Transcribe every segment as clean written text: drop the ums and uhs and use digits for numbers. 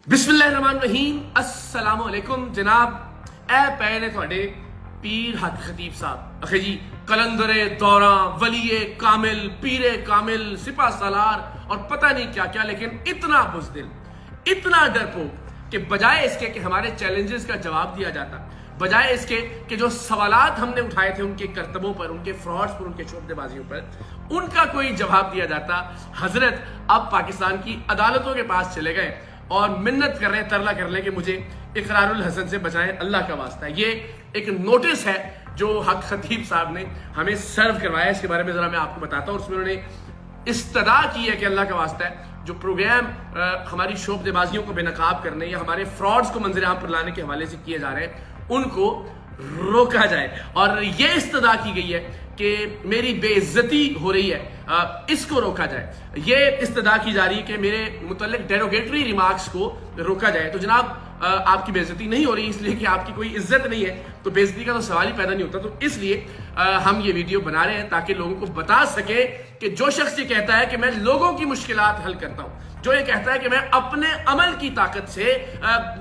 बिस्मिल्लाहिर्रहमानिर्रहीम अस्सलाम वालेकुम जनाब। ए पहले थोड़े पीर हक खतीब साहब अखे जी कलंदरे दौरा वलीए कामिल पीरे कामिल सिपा सालार और पता नहीं क्या क्या, लेकिन इतना बुज़दिल इतना डरपोक कि बजाय इसके कि हमारे चैलेंजेस का जवाब दिया जाता, बजाय इसके कि जो सवालात हमने उठाए थे उनके करतबों पर, उनके फ्रॉड्स पर, उनके शोबदेबाजियों पर, उनका कोई जवाब दिया जाता, हजरत अब पाकिस्तान की अदालतों के पास चले गए और मिन्नत कर रहे हैं, तरला कर रहे हैं कि मुझे इकरारुल हसन से बचाएं, अल्लाह का वास्ता है। ये एक नोटिस है जो हक खतीब साहब ने हमें सर्व करवाया, इसके बारे में जरा मैं आपको बताता हूँ। उसमें उन्होंने इस्तदा की है कि अल्लाह का वास्ता है जो प्रोग्राम हमारी शोबदेबाजियों को बेनकाब करने या हमारे फ्रॉड्स को मंजर आम पर लाने के हवाले से किए जा रहे हैं उनको रोका जाए। और ये इस्तदा की गई है कि मेरी बेइज्जती हो रही है, इसको रोका जाए। ये इस्तदा की जा रही है कि मेरे मुतल्लिक डेरोगेटरी रिमार्क्स को रोका जाए। तो जनाब आपकी बेइज्जती नहीं हो रही इसलिए कि आपकी कोई इज्जत नहीं है, तो बेइज्जती का तो सवाल ही पैदा नहीं होता। तो इसलिए हम ये वीडियो बना रहे हैं ताकि लोगों को बता सके कि जो शख्स ये कहता है कि मैं लोगों की मुश्किलात हल करता हूँ, जो ये कहता है कि मैं अपने अमल की ताकत से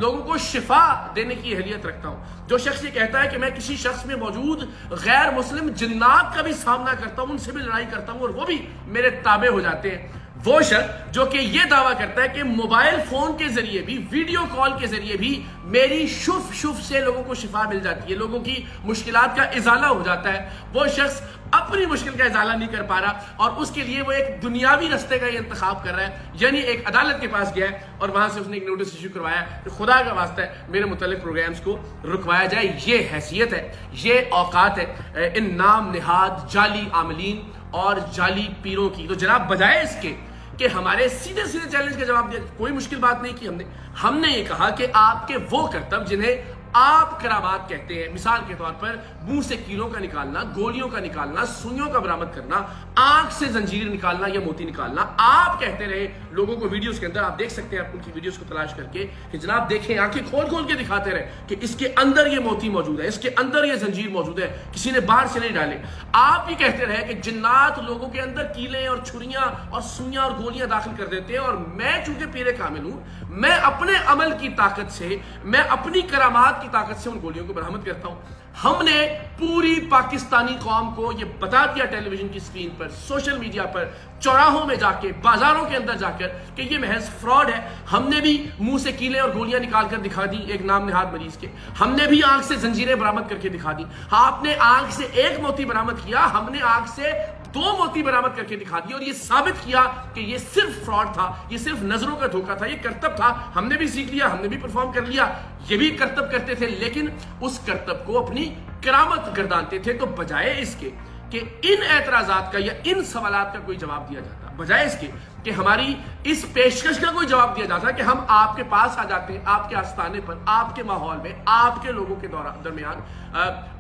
लोगों को शिफा देने की अहलियत रखता हूँ, जो शख्स ये कहता है कि मैं किसी शख्स में मौजूद गैर मुस्लिम जिन्नात का भी सामना करता हूँ, उनसे भी लड़ाई करता हूँ और वो भी मेरे ताबे हो जाते हैं, वो शख्स जो कि ये दावा करता है कि मोबाइल फोन के जरिए भी, वीडियो कॉल के जरिए भी मेरी शुफ शुफ से लोगों को शिफा मिल जाती है, लोगों की मुश्किलात का इजाला हो जाता है, वो शख्स अपनी मुश्किल का इजाला नहीं कर पा रहा और उसके लिए वो एक दुनियावी रास्ते का इंतखाब कर रहा है। यानी एक अदालत के पास गया है और वहां से उसने एक नोटिस इशू करवाया कि खुदा का वास्ता है मेरे मुतल्लिक प्रोग्राम्स को रुकवाया जाए। ये हैसियत है, ये औकात है इन नाम निहाद जाली आमलीन और जाली पीरों की। तो जनाब बजाय इसके कि हमारे सीधे सीधे चैलेंज का जवाब दिया, कोई मुश्किल बात नहीं की हमने ये कहा कि आपके वो करतब जिन्हें आप करामात कहते हैं, मिसाल के तौर पर मुंह से कीलों का निकालना, गोलियों का निकालना, सुइयों का बरामद करना, आंख से जंजीर निकालना या मोती निकालना, आप कहते रहे लोगों को वीडियोस के अंदर, आप देख सकते हैं आप उनकी वीडियोस को तलाश करके कि जनाब देखें, आंखें खोल खोल के दिखाते रहे कि इसके अंदर ये मोती मौजूद है, इसके अंदर ये जंजीर मौजूद है, किसी ने बाहर से नहीं डाले। आप ही कहते रहे कि जिन्नात लोगों के अंदर कीले और छुरियां और सुइयां और गोलियां दाखिल कर देते हैं और मैं चूंकि पीरे कामिल हूं, मैं अपने अमल की ताकत से, मैं अपनी करामात की ताकत से उन गोलियों को बरामद करता हूं। हमने पूरी पाकिस्तानी कौम को यह बता दिया टेलीविजन की स्क्रीन पर, सोशल मीडिया पर, चौराहों में जाके, बाजारों के अंदर जाकर कि ये महज फ्रॉड है। हमने भी मुंह से कीले और गोलियां निकाल कर दिखा दी एक नाम निहाद मरीज के, हमने भी आंख से जंजीरें बरामद करके दिखा दी। आपने आंख से एक मोती बरामद किया, हमने आंख से 2 मोती बरामद करके दिखा दिए और ये साबित किया कि ये सिर्फ फ्रॉड था, ये सिर्फ नजरों का धोखा था, ये करतब था। हमने भी सीख लिया, हमने भी परफॉर्म कर लिया, ये भी करतब करते थे, लेकिन उस करतब को अपनी करामत गर्दानते थे। तो बजाय इसके कि इन एतराजात का या इन सवालात का कोई जवाब दिया जाता, बजाय इसके कि हमारी इस पेशकश का कोई जवाब दिया जाता कि हम आपके पास आ जाते हैं, आपके आस्थाने पर, आपके माहौल में, आपके लोगों के दरमियान,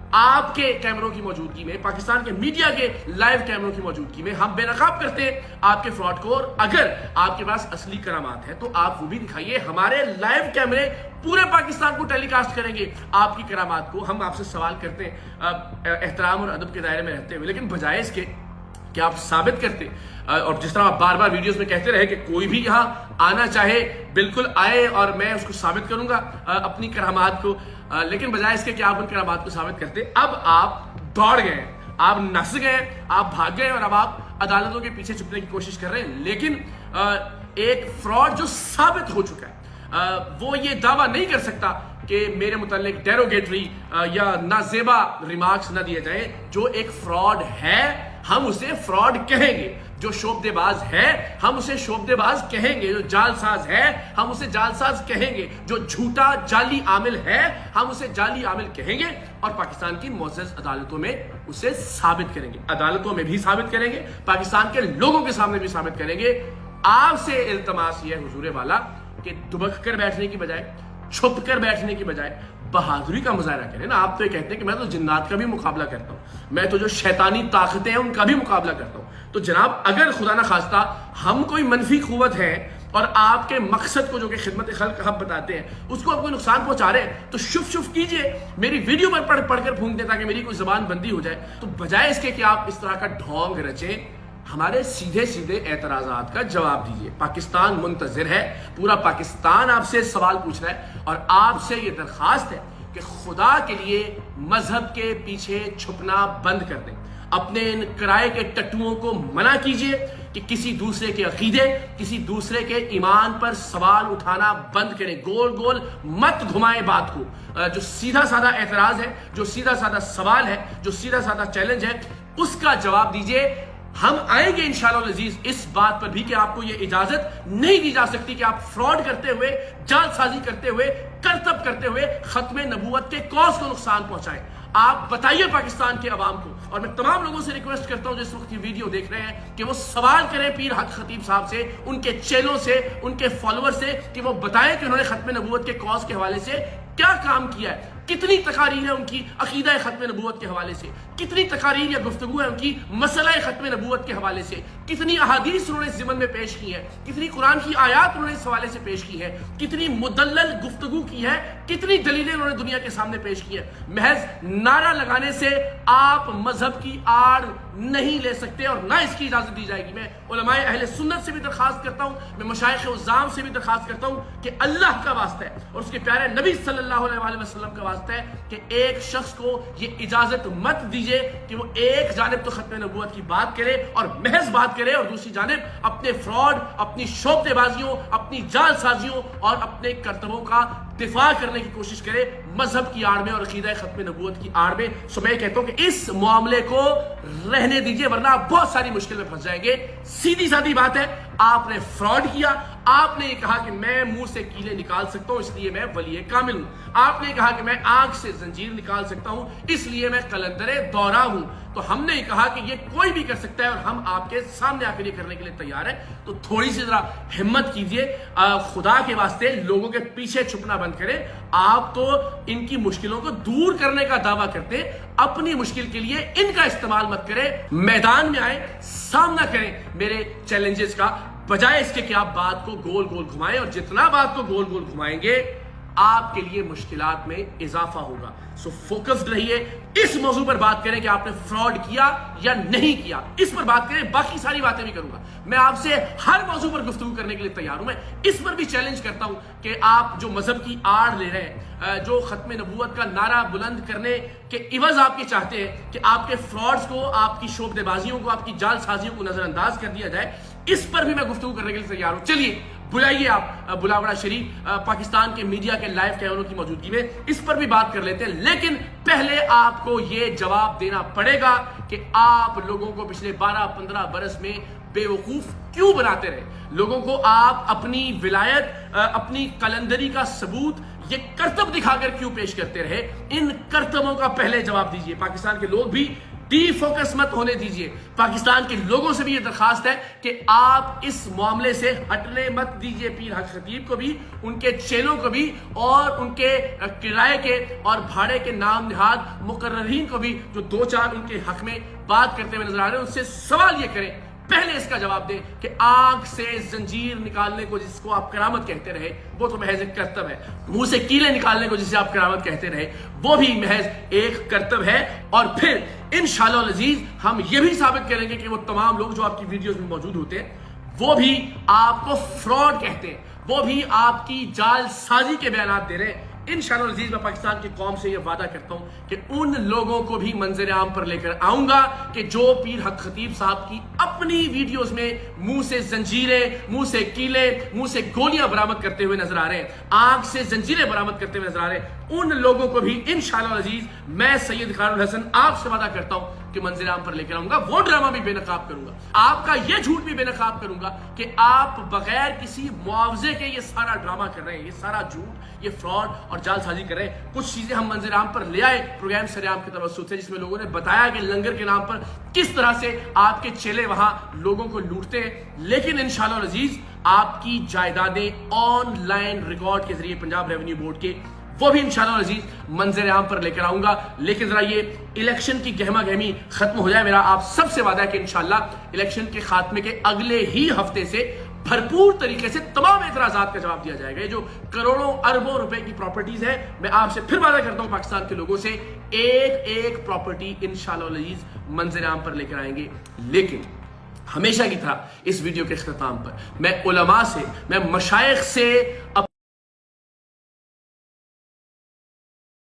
आपके कैमरों की मौजूदगी में, पाकिस्तान के मीडिया के लाइव कैमरों की मौजूदगी में हम बेनकाब करते हैं आपके फ्रॉड को। और अगर आपके पास असली करामात है तो आप वो भी दिखाइए, हमारे लाइव कैमरे पूरे पाकिस्तान को टेलीकास्ट करेंगे आपकी करामात को। हम आपसे सवाल करते हैं एहतराम और अदब के दायरे में रहते हुए, लेकिन बजाय इसके कि आप साबित करते और जिस तरह आप बार बार वीडियोस में कहते रहे कि कोई भी यहाँ आना चाहे बिल्कुल आए और मैं उसको साबित करूंगा अपनी करामात को, लेकिन बजाय इसके कि आप उन करामात को साबित करते, अब आप दौड़ गए, आप नस गए, आप भाग गए और अब आप अदालतों के पीछे छुपने की कोशिश कर रहे हैं। लेकिन एक फ्रॉड जो साबित हो चुका है वो ये दावा नहीं कर सकता कि मेरे मुतालिक डेरोगेटरी या नाजेबा रिमार्क्स ना दिए जाए। जो एक फ्रॉड है हम उसे फ्रॉड कहेंगे, जो शोबदेबाज है हम उसे शोबदेबाज कहेंगे, जो जालसाज है हम उसे जालसाज कहेंगे, जो झूठा जाली आमिल है हम उसे जाली आमिल कहेंगे और पाकिस्तान की मुअज़्ज़ज़ अदालतों में उसे साबित करेंगे, अदालतों में भी साबित करेंगे, पाकिस्तान के लोगों के सामने भी साबित करेंगे। आपसे इल्तमास ये है हुजूर वाला कि दुबक कर बैठने की बजाय, छुप कर बैठने की बजाय बहादुरी का मुजाहरा करें ना। आप तो ये कहते हैं कि मैं तो जिन्नात का भी मुकाबला करता हूं, मैं तो जो शैतानी ताकतें हैं उनका भी मुकाबला करता हूं। तो जनाब अगर खुदा ना खास्ता हम कोई मनफी कुव्वत है और आपके मकसद को जो कि खिदमत खल्क हम बताते हैं उसको आप कोई नुकसान पहुंचा रहे हैं तो शुफ शुफ कीजिए, मेरी वीडियो पर पढ़कर फूंक दे ताकि मेरी कोई जबान बंदी हो जाए। तो बजाय इसके कि आप इस तरह का ढोंग रचें, ہمارے سیدھے سیدھے اعتراضات کا جواب دیجیے. پاکستان منتظر ہے, پورا پاکستان آپ سے سوال پوچھ رہا ہے, اور آپ سے یہ درخواست ہے کہ خدا کے لیے مذہب کے پیچھے چھپنا بند کر دیں. اپنے ان کرائے کے ٹٹوؤں کو منع کیجیے کہ کسی دوسرے کے عقیدے, کسی دوسرے کے ایمان پر سوال اٹھانا بند کریں. گول گول مت گھمائیں بات کو. جو سیدھا سادہ اعتراض ہے, جو سیدھا سادہ سوال ہے, جو سیدھا سادہ چیلنج ہے, اس کا جواب دیجیے. ہم آئیں گے انشاءاللہ العزیز اس بات پر بھی کہ آپ کو یہ اجازت نہیں دی جا سکتی کہ آپ فراڈ کرتے ہوئے, جعل سازی کرتے ہوئے, کرتب کرتے ہوئے ختم نبوت کے کاز کو نقصان پہنچائیں. آپ بتائیے پاکستان کے عوام کو, اور میں تمام لوگوں سے ریکویسٹ کرتا ہوں جو اس وقت یہ ویڈیو دیکھ رہے ہیں کہ وہ سوال کریں پیر حق خطیب صاحب سے, ان کے چیلوں سے, ان کے فالوور سے, کہ وہ بتائیں کہ انہوں نے ختم نبوت کے کاز کے حوالے سے کیا کام کیا ہے, کتنی تقاریر ہے ان کی عقیدہ ختم نبوت کے حوالے سے, کتنی تقاریر یا گفتگو ہے ان کی مسئلہ ختم نبوت کے حوالے سے, کتنی احادیث انہوں نے ضمن میں پیش کی ہیں, کتنی قرآن کی آیات انہوں نے اس حوالے سے پیش کی ہے, کتنی مدلل گفتگو کی ہے, کتنی دلیلیں انہوں نے دنیا کے سامنے پیش کی ہیں. محض نعرہ لگانے سے آپ مذہب کی آڑ نہیں لے سکتے, اور نہ اس کی اجازت دی جائے گی. میں علماء اہل سنت سے بھی درخواست کرتا ہوں, میں مشائخ عظام سے بھی درخواست کرتا ہوں کہ اللہ کا واسطہ ہے اور اس کے پیارے نبی صلی اللہ علیہ وسلم کا واسطہ ہے کہ ایک شخص کو یہ اجازت مت دیجیے کہ وہ ایک جانب تو ختم نبوت کی بات کرے اور محض بات کرے, اور دوسری جانب اپنے فراڈ, اپنی شوختے بازیوں, اپنی جعل سازیوں اور اپنے کرتبوں کا دفاع کرنے کی کوشش کرے مذہب کی آڑ میں اور عقیدہ ختم نبوت کی آڑ میں. سو میں کہتا ہوں کہ اس معاملے کو رہنے دیجیے, ورنہ آپ بہت ساری مشکل میں پھنس جائیں گے. سیدھی سادی بات ہے, آپ نے فراڈ کیا. آپ نے یہ کہا کہ میں منہ سے کیلے نکال سکتا ہوں اس لیے میں ولی کامل ہوں. آپ نے کہا کہ میں آنکھ سے زنجیر نکال سکتا ہوں اس لیے میں قلندر دورہ ہوں. تو ہم نے کہا کہ یہ کوئی بھی کر سکتا ہے اور ہم آپ کے سامنے آ کر یہ کرنے کے لیے تیار ہیں. تو تھوڑی سی ذرا ہمت کیجیے, خدا کے واسطے لوگوں کے پیچھے چھپنا بند کریں. آپ تو ان کی مشکلوں کو دور کرنے کا دعویٰ کرتے, اپنی مشکل کے لیے ان کا استعمال مت کریں. میدان میں آئیں, سامنا کریں میرے چیلنجز کا, بجائے اس کے کہ آپ بات کو گول گول گھمائیں, اور جتنا بات کو گول گول گھمائیں گے آپ کے لیے مشکلات میں اضافہ ہوگا. سو فوکسڈ رہیے, اس موضوع پر بات کریں کہ آپ نے فراڈ کیا یا نہیں کیا, اس پر بات کریں. باقی ساری باتیں بھی کروں گا, میں آپ سے ہر موضوع پر گفتگو کرنے کے لیے تیار ہوں. میں اس پر بھی چیلنج کرتا ہوں کہ آپ جو مذہب کی آڑ لے رہے ہیں, جو ختم نبوت کا نعرہ بلند کرنے کے عوض آپ یہ چاہتے ہیں کہ آپ کے فراڈز کو, آپ کی شوختے بازیوں کو, آپ کی جعل سازیوں کو نظر انداز کر دیا جائے, اس پر بھی میں گفتگو کرنے کے لیے تیار ہوں. چلیے بلائیے آپ بلاوڑا شریف پاکستان کے میڈیا کے لائیو کیمروں کی موجودگی میں, اس پر بھی بات کر لیتے ہیں. لیکن پہلے آپ کو یہ جواب دینا پڑے گا کہ آپ لوگوں کو پچھلے 12-15 برس میں بے وقوف کیوں بناتے رہے. لوگوں کو آپ اپنی ولایت, اپنی قلندری کا ثبوت یہ کرتب دکھا کر کیوں پیش کرتے رہے. ان کرتبوں کا پہلے جواب دیجیے. پاکستان کے لوگ بھی ڈی فوکس مت ہونے دیجیے. پاکستان کے لوگوں سے بھی یہ درخواست ہے کہ آپ اس معاملے سے ہٹنے مت دیجیے. پیر حق خطیب کو بھی, ان کے چیلوں کو بھی, اور ان کے کرائے کے اور بھاڑے کے نام نہاد مقررین کو بھی جو 2-4 ان کے حق میں بات کرتے ہوئے نظر آ رہے ہیں, ان سے سوال یہ کریں, پہلے اس کا جواب دیں کہ آنکھ سے زنجیر نکالنے کو جس کو آپ کرامت کہتے رہے وہ تو محض ایک کرتب ہے. منہ سے کیلے نکالنے کو جسے آپ کرامت کہتے رہے وہ بھی محض ایک کرتب ہے. اور پھر انشاءاللہ العزیز ہم یہ بھی ثابت کریں گے کہ وہ تمام لوگ جو آپ کی ویڈیوز میں موجود ہوتے ہیں وہ بھی آپ کو فراڈ کہتے ہیں, وہ بھی آپ کی جعل سازی کے بیانات دے رہے ہیں. انشاءاللہ العزیز میں پاکستان کی قوم سے یہ وعدہ کرتا ہوں کہ ان لوگوں کو بھی منظر عام پر لے کر آؤں گا کہ جو پیر حق خطیب صاحب کی اپنی ویڈیوز میں منہ سے زنجیریں, منہ سے کیلے, منہ سے گولیاں برآمد کرتے ہوئے نظر آ رہے ہیں, آنکھ سے زنجیریں برآمد کرتے ہوئے نظر آ رہے ہیں, ان لوگوں کو بھی انشاءاللہ العزیز میں سید خان الحسن آپ سے وعدہ کرتا ہوں کہ منظر عام پر لے کر آؤں گا. وہ ڈرامہ بھی بے نقاب کروں گا, آپ کا یہ جھوٹ بھی بے نقاب کروں گا کہ آپ بغیر کسی معاوضے کے یہ سارا ڈرامہ کر رہے ہیں, یہ سارا جھوٹ, یہ فراڈ اور جعل سازی کر رہے ہیں. کچھ چیزیں ہم منظر عام پر لے آئے پروگرام سرعام کے توسط سے, جس میں لوگوں نے بتایا کہ لنگر کے نام پر کس طرح سے آپ کے چیلے وہاں لوگوں کو لوٹتے ہیں. لیکن انشاءاللہ العزیز آپ کی جائیدادیں آن لائن ریکارڈ کے ذریعے پنجاب ریونیو بورڈ کے وہ بھی انشاءاللہ العزیز منظر عام پر لے کر آؤں گا. لیکن ذرا یہ الیکشن کی گہما گہمی ختم ہو جائے. میرا آپ سب سے وعدہ ہے کہ انشاءاللہ الیکشن کے خاتمے کے اگلے ہی ہفتے سے بھرپور طریقے سے تمام اعتراضات کا جواب دیا جائے گا. یہ جو کروڑوں اربوں روپے کی پراپرٹیز ہے, میں آپ سے پھر وعدہ کرتا ہوں پاکستان کے لوگوں سے ایک ایک پراپرٹی انشاءاللہ العزیز منظر عام پر لے کر آئیں گے. لیکن ہمیشہ کی طرح اس ویڈیو کے اختتام پر میں علماء سے، میں مشائخ سے